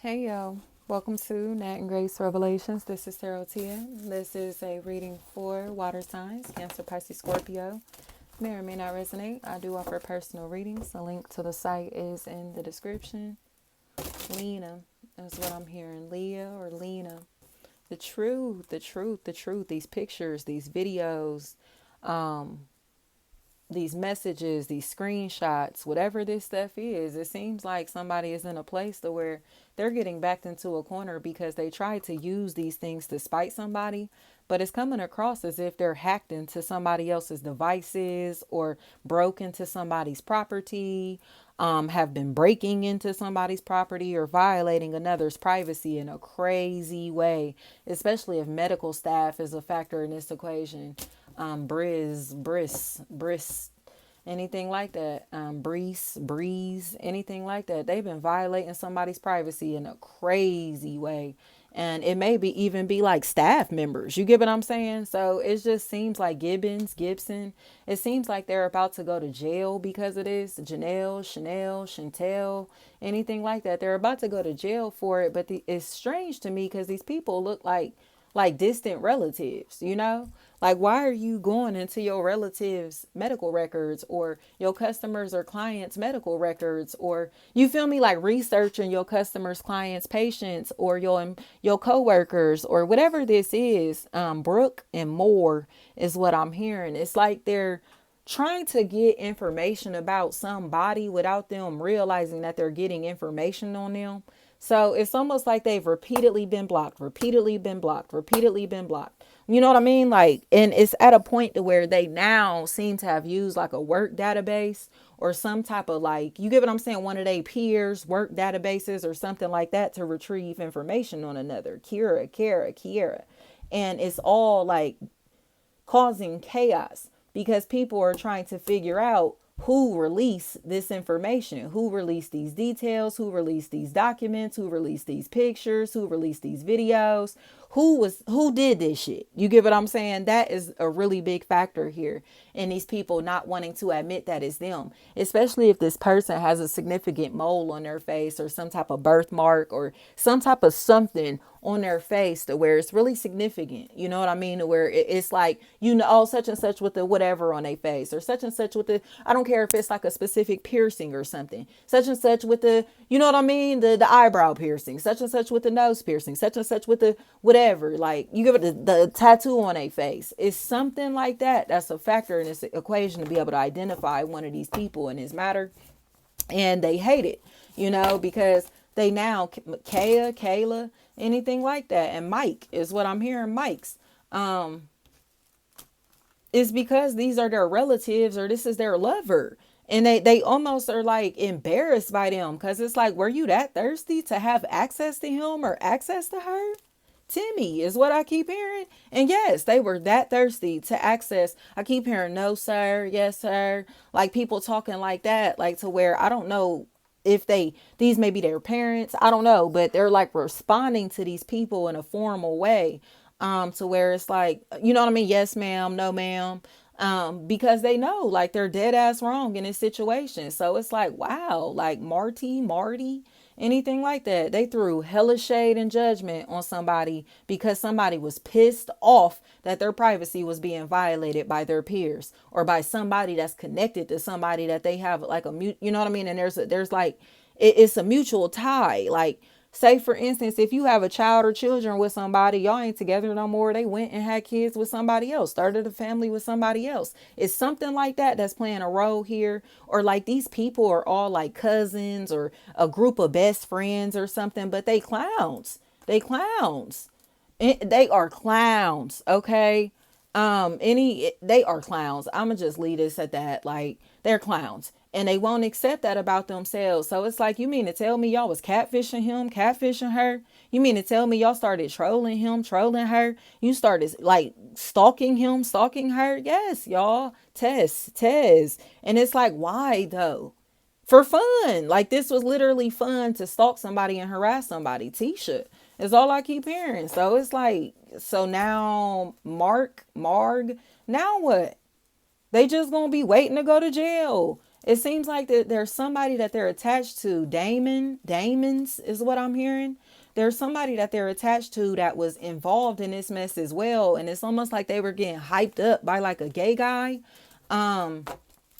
Hey yo, welcome to Nat and Grace Revelations. This is Tarot Tia. This is a reading for water signs, Cancer, Pisces, Scorpio. May or may not resonate. I do offer personal readings. A link to the site is in the description. Lena is what I'm hearing. Leah or Lena. The truth, the truth, the truth. These pictures, these videos, these messages, these screenshots, whatever this stuff is, it seems like somebody is in a place to where they're getting backed into a corner because they tried to use these things to spite somebody, but it's coming across as if they're hacked into somebody else's devices or broke into somebody's property, have been breaking into somebody's property or violating another's privacy in a crazy way, especially if medical staff is a factor in this equation. Briss, anything like that. Breeze, anything like that. They've been violating somebody's privacy in a crazy way. And it may be even be like staff members. You get what I'm saying? So it just seems like Gibson. It seems like they're about to go to jail because of this. Janelle, Chanel, Chantel, anything like that. They're about to go to jail for it. But it's strange to me because these people look like distant relatives, you know? Like, why are you going into your relatives' medical records or your customers or clients' medical records, or you feel me, like researching your customers, clients, patients, or your coworkers, or whatever this is. Brooke and Moore is what I'm hearing. It's like they're trying to get information about somebody without them realizing that they're getting information on them. So it's almost like they've repeatedly been blocked, repeatedly been blocked, repeatedly been blocked. You know what I mean? Like, and it's at a point to where they now seem to have used like a work database or some type of, like, you get what I'm saying? One of their peers work databases or something like that to retrieve information on another. Kiera. And it's all like causing chaos because people are trying to figure out who released this information, who released these details, who released these documents, who released these pictures, who released these videos, who did this shit. You get what I'm saying? That is a really big factor here in these people not wanting to admit that it's them, especially if this person has a significant mole on their face or some type of birthmark or some type of something on their face to where it's really significant. You know what I mean? To where it's like, you know, oh, such and such with the whatever on their face, or such and such with the, I don't care if it's like a specific piercing or something, such and such with the, you know what I mean? The eyebrow piercing, such and such with the nose piercing, such and such with the whatever, like you give it the tattoo on their face. It's something like that. That's a factor in this equation to be able to identify one of these people in this matter. And they hate it, you know, because they now, Kayla, anything like that. And Mike is what I'm hearing. Mike's is because these are their relatives or this is their lover. And they almost are like embarrassed by them because it's like, were you that thirsty to have access to him or access to her? Timmy is what I keep hearing. And yes, they were that thirsty to access. I keep hearing no, sir. Yes, sir. Like people talking like that, like to where I don't know if these may be their parents. I don't know, but they're like responding to these people in a formal way. To where it's like, you know what I mean? Yes, ma'am. No, ma'am. Because they know like they're dead ass wrong in this situation. So it's like, wow, like Marty, anything like that. They threw hella shade and judgment on somebody because somebody was pissed off that their privacy was being violated by their peers or by somebody that's connected to somebody that they have like you know what I mean? And there's like, it's a mutual tie. Like, say for instance, if you have a child or children with somebody, y'all ain't together no more. They went and had kids with somebody else, started a family with somebody else. It's something like that that's playing a role here. Or like these people are all like cousins or a group of best friends or something, but they clowns. They clowns. They are clowns, okay? They are clowns. I'ma just leave this at that. Like, they're clowns. And they won't accept that about themselves. So it's like, you mean to tell me y'all was catfishing him, catfishing her? You mean to tell me y'all started trolling him, trolling her? You started like stalking him, stalking her? Yes, y'all. Tess. And it's like, why though? For fun. Like, this was literally fun to stalk somebody and harass somebody. Tisha is all I keep hearing. So it's like, so now Marg, now what? They just gonna be waiting to go to jail. It seems like that there's somebody that they're attached to. Damons is what I'm hearing. There's somebody that they're attached to that was involved in this mess as well. And it's almost like they were getting hyped up by like a gay guy. Um,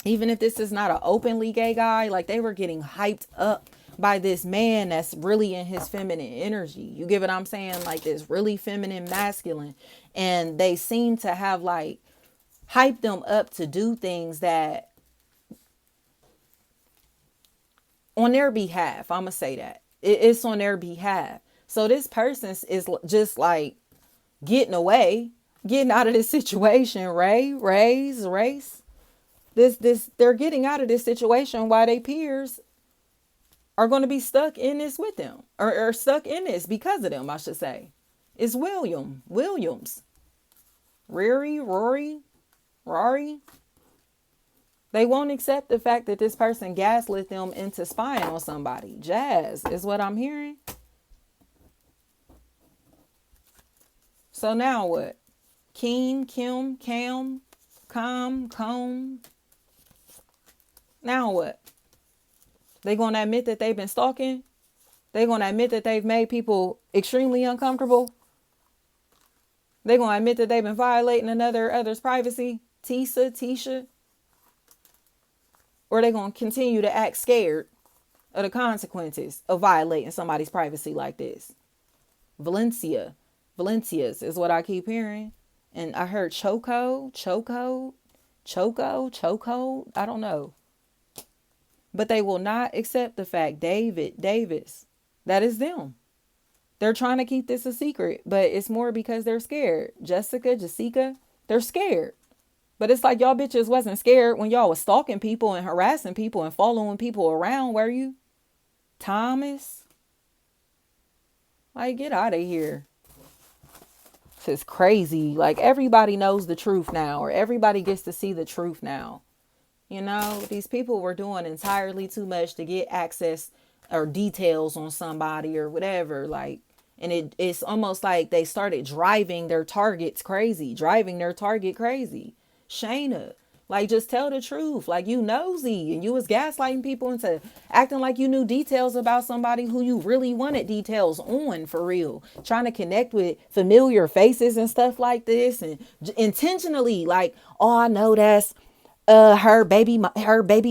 Even if this is not an openly gay guy, like they were getting hyped up by this man that's really in his feminine energy. You get what I'm saying? Like this really feminine, masculine. And they seem to have like hyped them up to do things that on their behalf. I'm gonna say that it's on their behalf. So this person is just like getting away, getting out of this situation. Race. This they're getting out of this situation while they peers are going to be stuck in this with them, or stuck in this because of them, I should say. It's Williams, Rory. They won't accept the fact that this person gaslit them into spying on somebody. Jazz is what I'm hearing. So now what? Kim, Cam, Comb. Now what? They gonna admit that they've been stalking? They gonna admit that they've made people extremely uncomfortable? They gonna admit that they've been violating other's privacy? Tisha? Or they gonna continue to act scared of the consequences of violating somebody's privacy like this? Valencia's is what I keep hearing. And I heard choco. I don't know. But they will not accept the fact Davis, that is them. They're trying to keep this a secret, but it's more because they're scared. Jessica, they're scared. But it's like y'all bitches wasn't scared when y'all was stalking people and harassing people and following people around, were you? Thomas? Like, get out of here. This is crazy. Like, everybody knows the truth now, or everybody gets to see the truth now. You know, these people were doing entirely too much to get access or details on somebody or whatever. Like, and it's almost like they started driving their target crazy. Shayna, like, just tell the truth. Like, you nosy and you was gaslighting people into acting like you knew details about somebody who you really wanted details on, for real. Trying to connect with familiar faces and stuff like this, and intentionally like, oh, I know that's her baby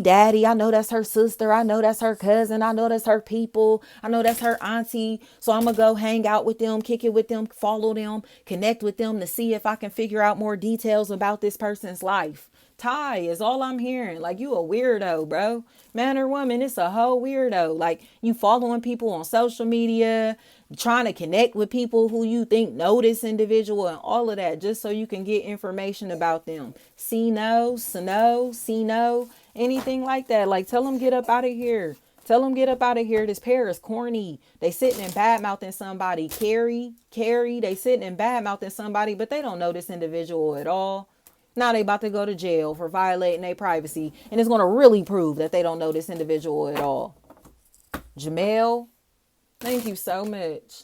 daddy. I know that's her sister. I know that's her cousin. I know that's her people. I know that's her auntie. So I'm gonna go hang out with them, kick it with them, follow them, connect with them to see if I can figure out more details about this person's life. Ty is all I'm hearing. Like, you a weirdo, bro. Man or woman, it's a whole weirdo. Like, you following people on social media, trying to connect with people who you think know this individual and all of that, just so you can get information about them. See no, anything like that. Like, tell them get up out of here. This pair is corny. They sitting and bad mouthing somebody. Carrie, they sitting and bad mouthing somebody, but they don't know this individual at all. Now they about to go to jail for violating their privacy. And it's going to really prove that they don't know this individual at all. Jamel, thank you so much.